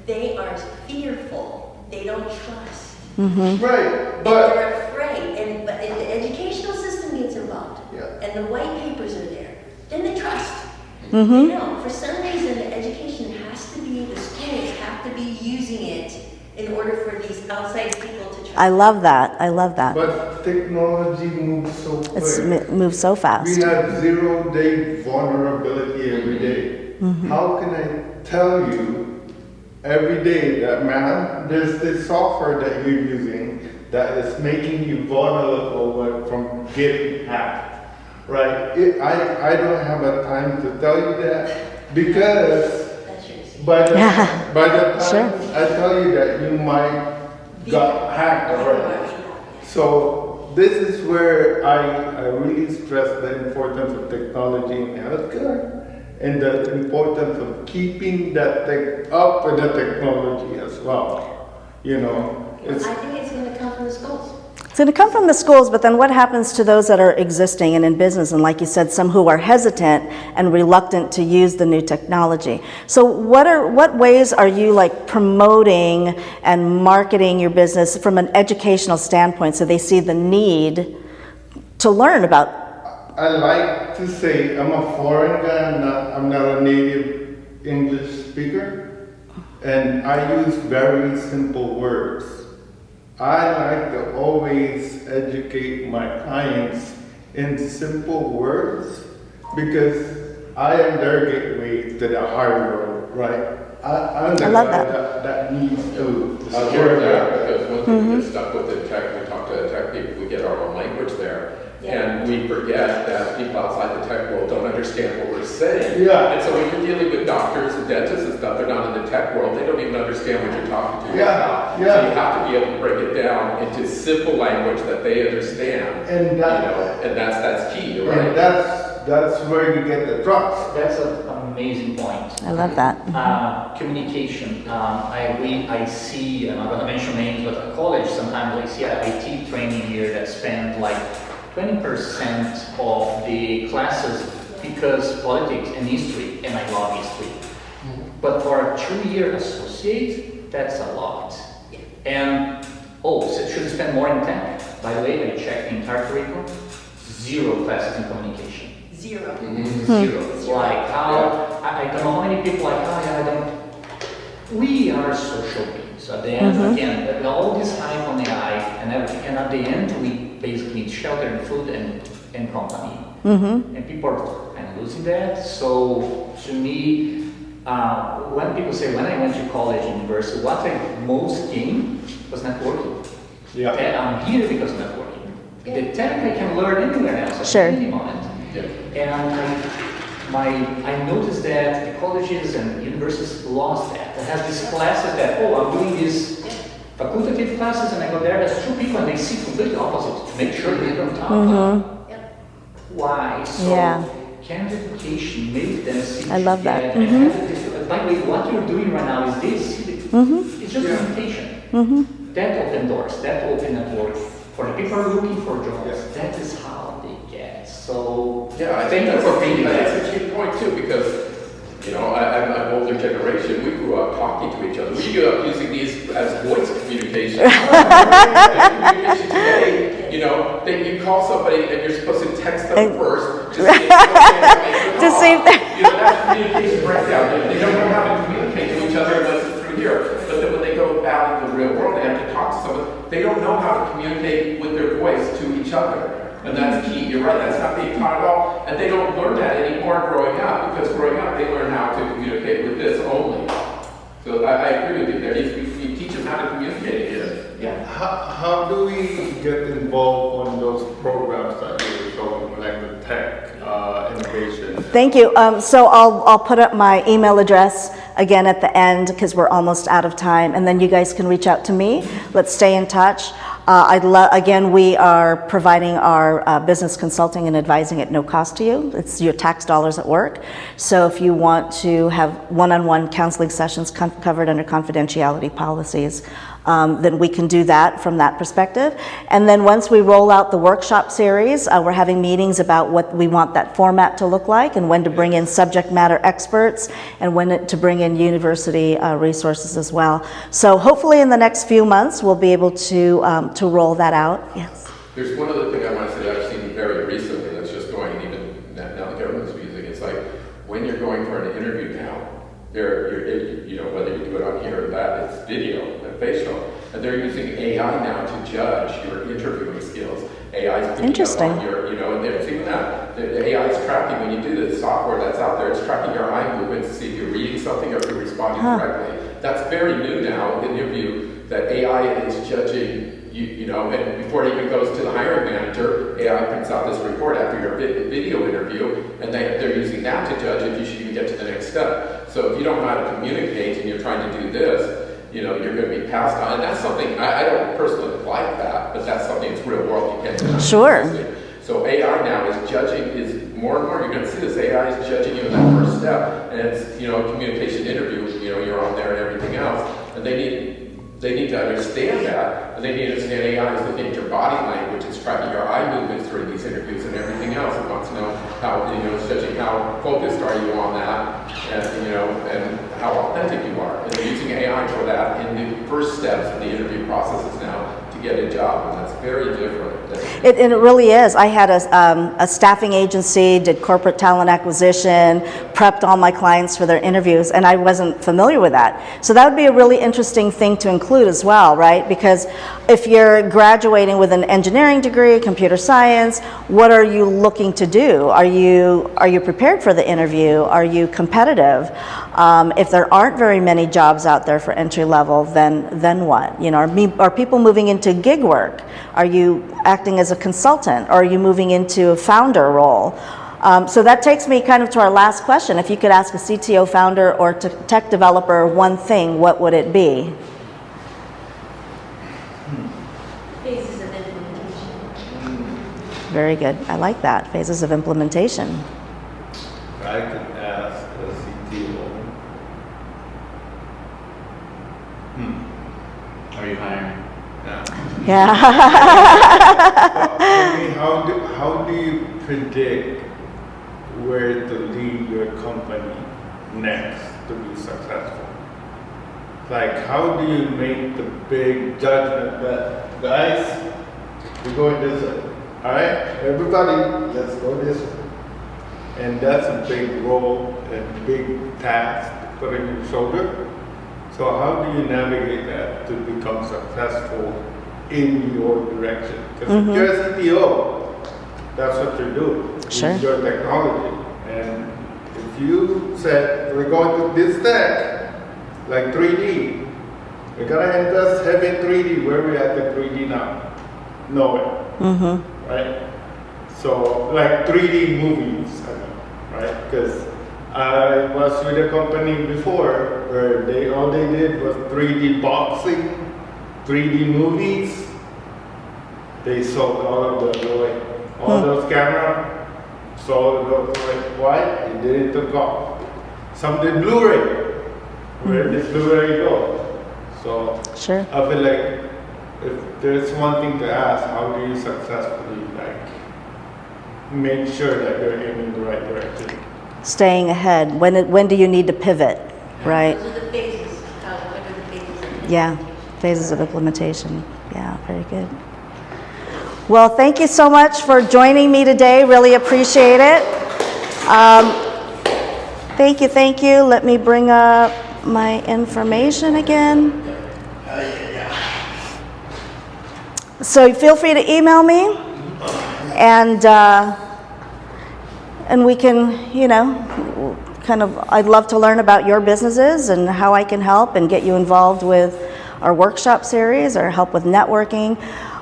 they are fearful. They don't trust. Right, And but they're afraid. But if the educational system gets involved, Yeah. and the white papers are there, then they trust. You know, for some reason, the education has to be, the schools have to be using it in order for these outside people to trust. I love that. I love that. but technology moves so quick. It's moves so We fast. have 0-day vulnerability every day. How can I tell you every day that, man, there's this software that you're using that is making you vulnerable from getting hacked, right? I don't have a time to tell you that because That's yours. by the time Sure. I tell you that, you might got hacked already. So this is where I really stress the importance of technology in healthcare and the importance of keeping that tech up with the technology as well. You know, it's I think it's going to come from the schools. It's going to come from the schools, but then what happens to those that are existing and in business? And like you said, some who are hesitant and reluctant to use the new technology. So what ways are you like promoting and marketing your business from an educational standpoint so they see the need to learn about? I like to say I'm a foreign guy. I'm not a native English speaker, and I use very simple words. I like to always educate my clients in simple words because I am their gateway to the hard world, right? I'm the I love guy that. that needs to I was secure worried that. because one thing we get stuck with the tech, we talk to the tech people, we get our own language there. And we forget that people outside the tech world don't understand what we're saying. Yeah. And so when you're dealing with doctors and dentists and stuff, they're not in the tech world, they don't even understand what you're talking to Yeah, about. yeah. So you have to be able to break it down into simple language that they understand. And You that- know, and that's key, right? And that's where you get the trust. That's a amazing point. I love that. Communication. I see, I'm not going to mention names, but at college sometimes I see an IT training here that spend like 20% of the classes because politics and history, and I love history. But for a 2-year associate, that's a lot. And so should spend more in tech. By the way, I checked the entire curriculum. 0 classes in communication. 0. Zero. Like how, I don't know how many people like, I don't. We are social beings. At the end, again, all this hype on AI and everything, and at the end, we basically need shelter and food and company. And people are kind of losing that. So to me, when people say, when I went to college and university, what I most gained was networking. Yeah. I'm here because of networking. The tech I can learn anywhere else Sure. at any moment. And I noticed that the colleges and universities lost that. They have these classes that, I'm doing these facultative classes and I go there's 2 people and they see completely opposite to make sure they don't talk. Why? So can education make them see I love that. By the way, what you're doing right now is this. It's just an invitation. That open doors, that open network for the people who are looking for jobs. That is how they get. So I think that's a key point too, because I'm an older generation. We grew up talking to each other. We grew up using these as voice communication. Communication today, you call somebody and you're supposed to text them first to see if that's communication breakdown. They don't know how to communicate to each other unless it's through here. But then when they go out in the real world, they have to talk to someone. They don't know how to communicate with their voice to each other. And that's key. You're right. That's not being taught at all. And they don't learn that anymore growing up, because growing up they learn how to communicate with this only. So I agree with you there. You teach them how to communicate here. Yeah. How do we get involved on those programs that you were talking, like the tech innovation? Thank you. So I'll put up my email address again at the end because we're almost out of time, and then you guys can reach out to me. Let's stay in touch. Again, we are providing our business consulting and advising at no cost to you. It's your tax dollars at work. So if you want to have one-on-one counseling sessions covered under confidentiality policies, then we can do that from that perspective. And then once we roll out the workshop series, we're having meetings about what we want that format to look like, and when to bring in subject matter experts, and when to bring in university resources as well. So hopefully in the next few months, we'll be able to roll that out. Yes. There's one other thing I want to say that I've seen very recently that's just going, even now the government's using. It's like when you're going for an interview now, whether you do it on here or that, it's video and facial, and they're using AI now to judge your interviewing skills. AI is picking up on your, and there's even that. The AI is tracking, when you do the software that's out there, it's tracking your eye movements to see if you're reading something or if you're responding correctly. That's very new now in the interview, that AI is judging. And before it even goes to the hiring manager, AI prints out this report after your video interview, and they're using that to judge if you should even get to the next step. So if you don't know how to communicate and you're trying to do this, you're going to be passed on. And that's something, I don't personally like that, but that's something that's real world you can't do. Sure. So AI now is judging, is more and more, you're going to see this, AI is judging you in that first step, and it's, a communication interview, you're on there and everything else, and they need to understand that, and they need to understand AI is looking at your body language, it's tracking your eye movements during these interviews and everything else. It wants to know how, it's judging how focused are you on that, and how authentic you are. And they're using AI for that in the first steps of the interview processes now to get a job, and that's very different. And it really is. I had a staffing agency, did corporate talent acquisition, prepped all my clients for their interviews, and I wasn't familiar with that. So that would be a really interesting thing to include as well, right? Because if you're graduating with an engineering degree, computer science, what are you looking to do? Are you prepared for the interview? Are you competitive? If there aren't very many jobs out there for entry level, then what? Are people moving into gig work? Are you acting as a consultant, or are you moving into a founder role? So that takes me kind of to our last question. If you could ask a CTO, founder, or tech developer one thing, what would it be? Phases of implementation. Very good. I like that. Phases of implementation. I could ask the Yeah. I mean, how do you predict where to lead your company next to be successful? Like, how do you make the big judgment that, guys, we're going this way? All right, everybody, let's go this way. And that's a big role and big task to put on your shoulder. So how do you navigate that to become successful in your direction? Because if you're a CTO, that's what you're doing. Sure. It's your technology. And if you said, we're going to this tech, like 3D, we're going to invest heavy in 3D, where are we at the 3D now? Nowhere. Right? So, like 3D movies, I mean, right? Because I was with a company before where all they did was 3D boxing, 3D movies. They sold all of those away. All those cameras, sold those away. Why? It didn't took off. Some did Blu-ray. Where did Blu-ray go? So Sure. I feel like if there's one thing to ask, how do you successfully make sure that you're aiming the right direction? Staying ahead. When do you need to pivot, right? Those are the phases. What are the phases? Yeah, phases of implementation. Yeah, very good. Well, thank you so much for joining me today. Really appreciate it. Thank you. Let me bring up my information again. So feel free to email me, and we can, I'd love to learn about your businesses and how I can help and get you involved with our workshop series or help with networking.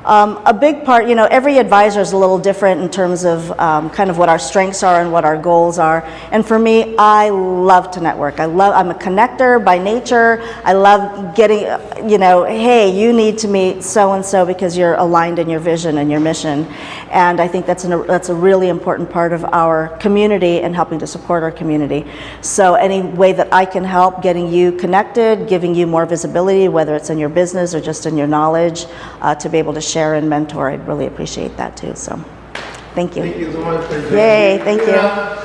A big part, every advisor is a little different in terms of kind of what our strengths are and what our goals are. And for me, I love to network. I'm a connector by nature. I love getting, hey, you need to meet so-and-so because you're aligned in your vision and your mission. And I think that's a really important part of our community and helping to support our community. So any way that I can help getting you connected, giving you more visibility, whether it's in your business or just in your knowledge, to be able to share and mentor, I'd really appreciate that too. So thank you. Thank you so much. Yay, thank you.